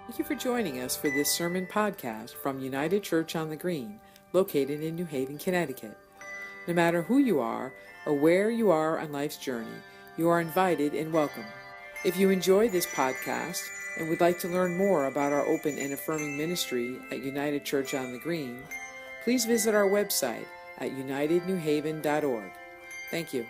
Thank you for joining us for this sermon podcast from United Church on the Green, located in New Haven, Connecticut. No matter who you are or where you are on life's journey, you are invited and welcome. If you enjoy this podcast and would like to learn more about our open and affirming ministry at United Church on the Green, please visit our website at unitednewhaven.org. Thank you.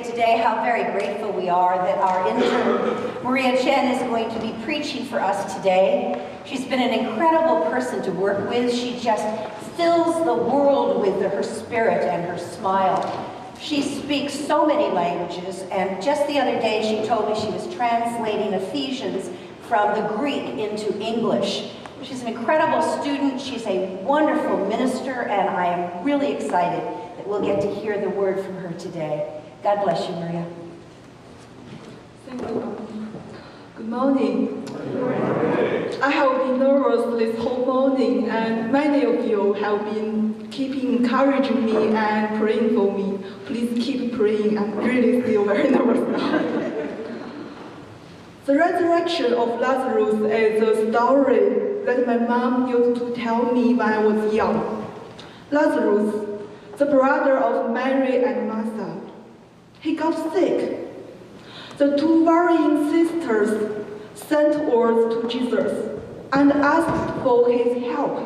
Today how very grateful we are that our intern Maria Chen is going to be preaching for us today. She's been an incredible person to work with. She just fills the world with her spirit and her smile. She speaks so many languages, and just the other day she told me she was translating Ephesians from the Greek into English. She's an incredible student. She's a wonderful minister, and I am really excited that we'll get to hear the word from her today. God bless you, Maria. Thank you. Good morning. I have been nervous this whole morning, and many of you have been keeping encouraging me and praying for me. Please keep praying. I'm really still very nervous now. The resurrection of Lazarus is a story that my mom used to tell me when I was young. Lazarus, the brother of Mary and Martha, he got sick. The two worrying sisters sent word to Jesus and asked for his help.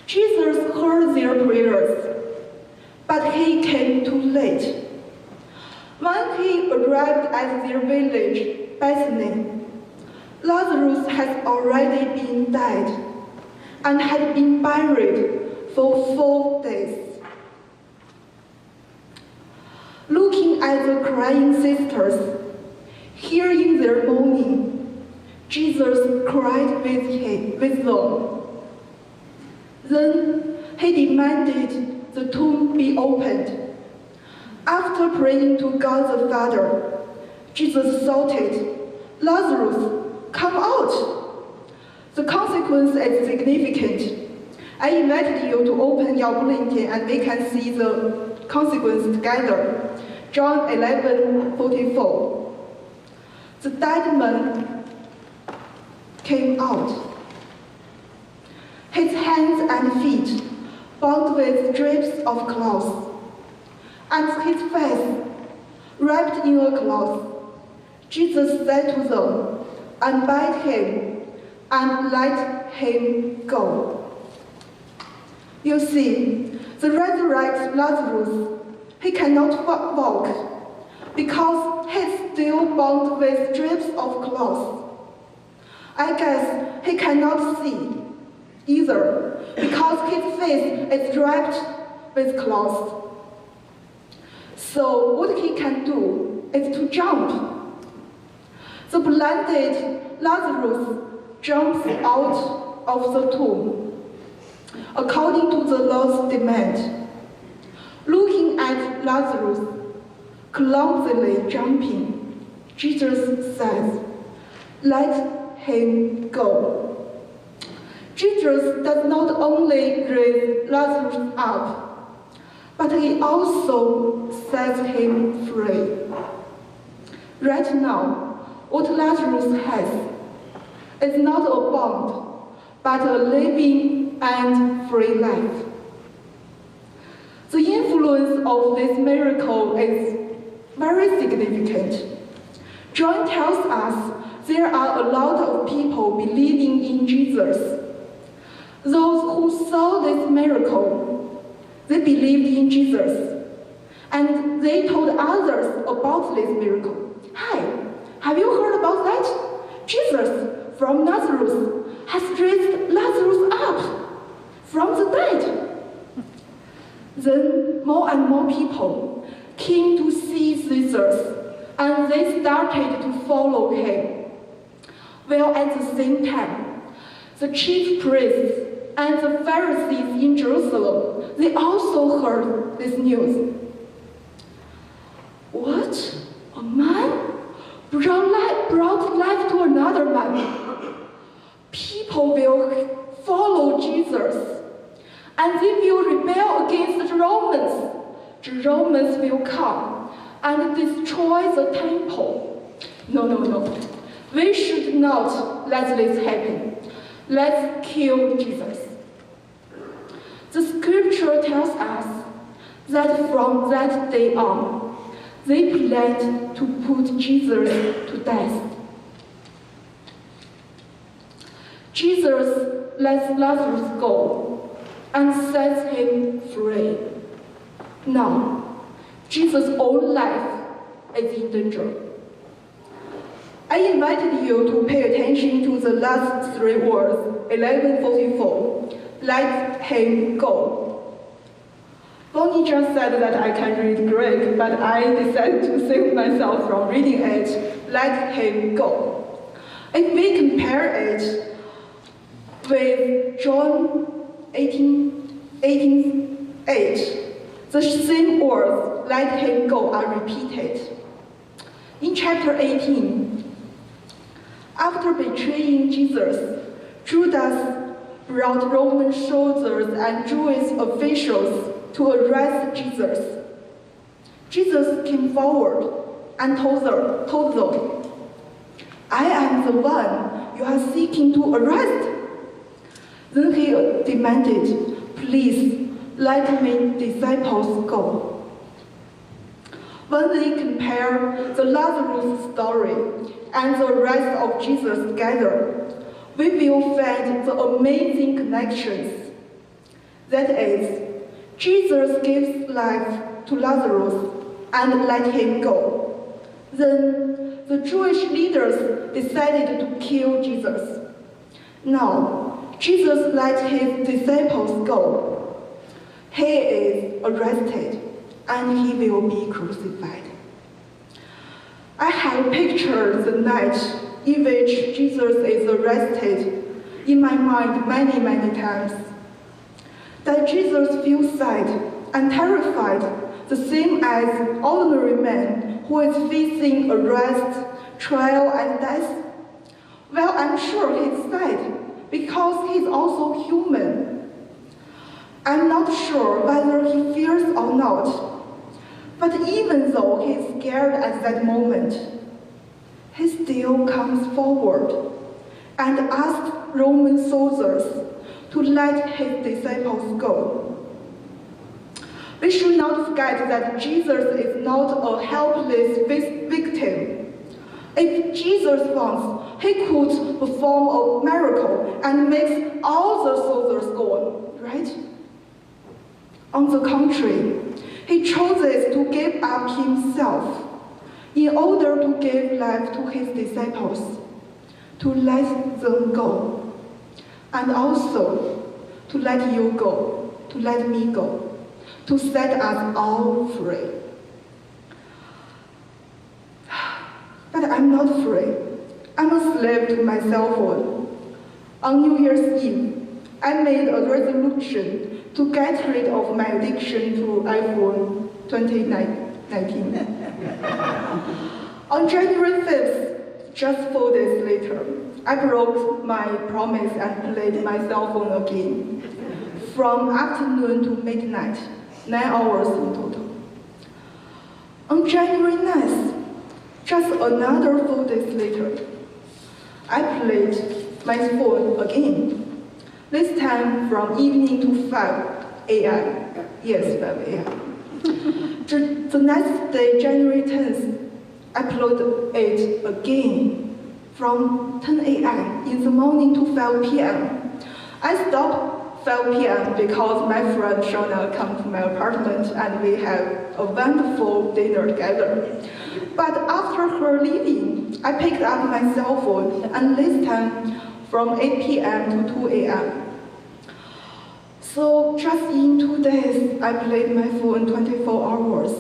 Jesus heard their prayers, but he came too late. When he arrived at their village, Bethany, Lazarus had already been dead and had been buried for 4 days. Looking at the crying sisters, hearing their moaning, Jesus cried with them. Then he demanded the tomb be opened. After praying to God the Father, Jesus shouted, "Lazarus, come out!" The consequence is significant. I invited you to open your bulletin and we can see the consequence together. John 11:44. The dead man came out. His hands and feet bound with strips of cloth, and his face wrapped in a cloth. Jesus said to them, "Unbind him and let him go." You see, the resurrected Lazarus, he cannot walk because he's still him bound with strips of cloth. I guess he cannot see either, because his face is wrapped with cloth. So what he can do is to jump. The blinded Lazarus jumps out of the tomb, according to the law's demand. Looking at Lazarus, clumsily jumping, Jesus says, "Let him go." Jesus does not only raise Lazarus up, but he also sets him free. Right now, what Lazarus has is not a bond, but a living and free life. The influence of this miracle is very significant. John tells us there are a lot of people believing in Jesus. Those who saw this miracle, they believed in Jesus, and they told others about this miracle. "Hi, have you heard about that? Jesus from Nazareth has raised Lazarus up from the dead." Then more and more people came to see Jesus, and they started to follow him. While at the same time, the chief priests and the Pharisees in Jerusalem, they also heard this news. What? A man brought life to another man. People will follow Jesus, and they will rebel against the Romans. The Romans will come and destroy the temple. No. We should not let this happen. Let's kill Jesus. The scripture tells us that from that day on, they planned to put Jesus to death. Jesus lets Lazarus go and sets him free. Now, Jesus' own life is in danger. I invited you to pay attention to the last three words, 11:44. Let him go. Bonnie just said that I can read Greek, but I decided to save myself from reading it. Let him go. If we compare it with John 18:8, the same words, let him go, are repeated. In chapter 18, after betraying Jesus, Judas brought Roman soldiers and Jewish officials to arrest Jesus. Jesus came forward and told them, "I am the one you are seeking to arrest." Then he demanded, "Please let my disciples go." When they compare the Lazarus story and the rest of Jesus together, we will find the amazing connections. That is, Jesus gives life to Lazarus and let him go. Then the Jewish leaders decided to kill Jesus. Now, Jesus let his disciples go. He is arrested and he will be crucified. I have pictured the night in which Jesus is arrested in my mind many times. That Jesus feels sad and terrified, the same as ordinary man who is facing arrest, trial, and death. Well, I'm sure he's sad because he's also human. I'm not sure whether he fears or not, but even though he's scared at that moment, he still comes forward and asks Roman soldiers to let his disciples go. We should not forget that Jesus is not a helpless victim. If Jesus wants, he could perform a miracle and make all the soldiers go, right? On the contrary, he chooses to give up himself in order to give life to his disciples, to let them go, and also to let you go, to let me go, to set us all free. But I'm not free. I'm a slave to my cell phone. On New Year's Eve, I made a resolution to get rid of my addiction to iPhone 2019. On January 5th, just 4 days later, I broke my promise and played my cell phone again, from afternoon to midnight, 9 hours in total. On January 9th, just another 4 days later, I played my phone again, this time from evening to 5 a.m. Yes, 5 a.m. The next day, January 10th, I played it again from 10 a.m. in the morning to 5 p.m. I stopped 5 p.m. because my friend Shona came to my apartment and we had a wonderful dinner together. But after her leaving, I picked up my cell phone and this time from 8 p.m. to 2 a.m. So just in 2 days, I played my phone 24 hours.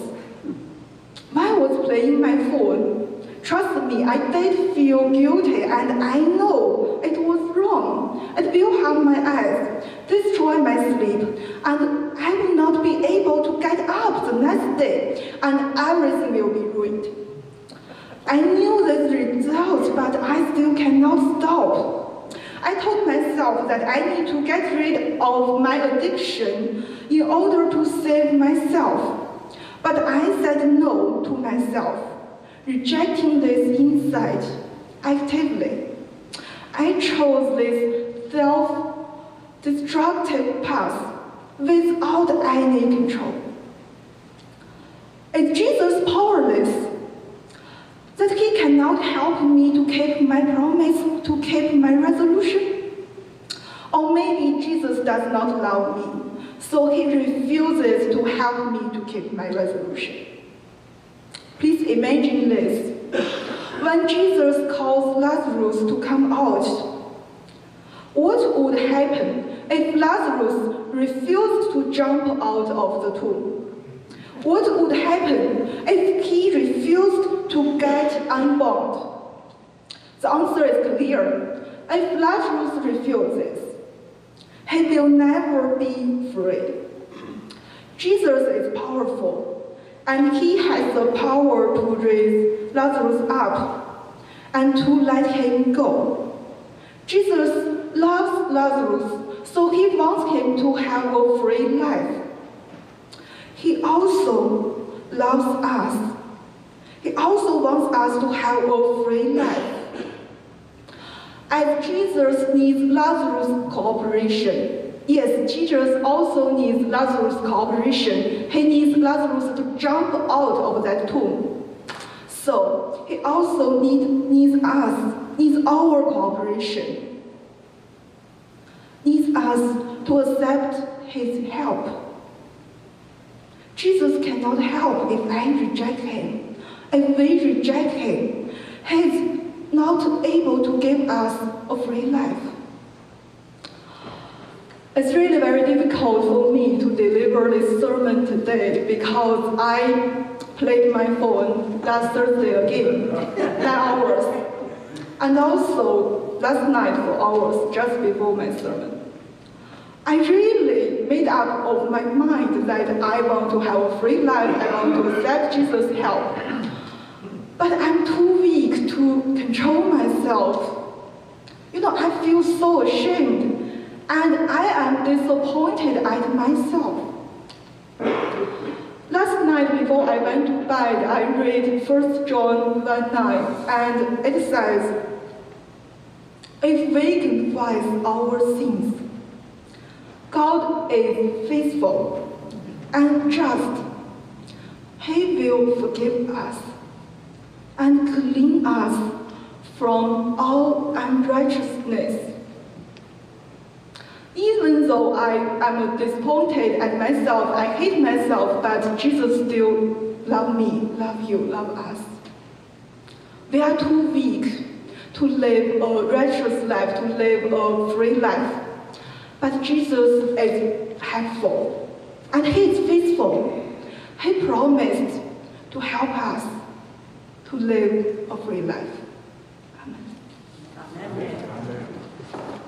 While I was playing my phone, trust me, I did feel guilty and I know it was wrong. It will harm my eyes, destroy my sleep, and I will not be able to get up the next day, and everything will be ruined. I knew this result, but I still cannot stop. I told myself that I need to get rid of my addiction in order to save myself. But I said no to myself, rejecting this insight actively. I chose this self-destructive path without any control. Is Jesus powerless? That he cannot help me to keep my promise, to keep my resolution? Or maybe Jesus does not love me, so he refuses to help me to keep my resolution. Please imagine this. When Jesus calls Lazarus to come out, what would happen if Lazarus refused to jump out of the tomb? What would happen if he refused to get unbound? The answer is clear. If Lazarus refuses, he will never be free. Jesus is powerful, and he has the power to raise Lazarus up and to let him go. Jesus loves Lazarus, so he wants him to have a free life. He also loves us. He also wants us to have a free life. As Jesus needs Lazarus' cooperation, yes, Jesus also needs Lazarus' cooperation. He needs Lazarus to jump out of that tomb. So he also needs us, needs our cooperation, needs us to accept his help. Jesus cannot help if I reject him. If we reject him, he's not able to give us a free life. It's really very difficult for me to deliver this sermon today because I played my phone last Thursday again, 9 hours, and also last night for hours just before my sermon. I really made up of my mind that I want to have a free life, I want to accept Jesus' help. But I'm too weak to control myself. I feel so ashamed, and I am disappointed at myself. Last night before I went to bed, I read 1 John 1:9, and it says, if we confess our sins, God is faithful and just. He will forgive us and clean us from all unrighteousness. Even though I am disappointed at myself, I hate myself, but Jesus still loves me, loves you, loves us. we are too weak to live a righteous life, to live a free life. But Jesus is helpful, and He is faithful. He promised to help us to live a free life. Amen. Amen.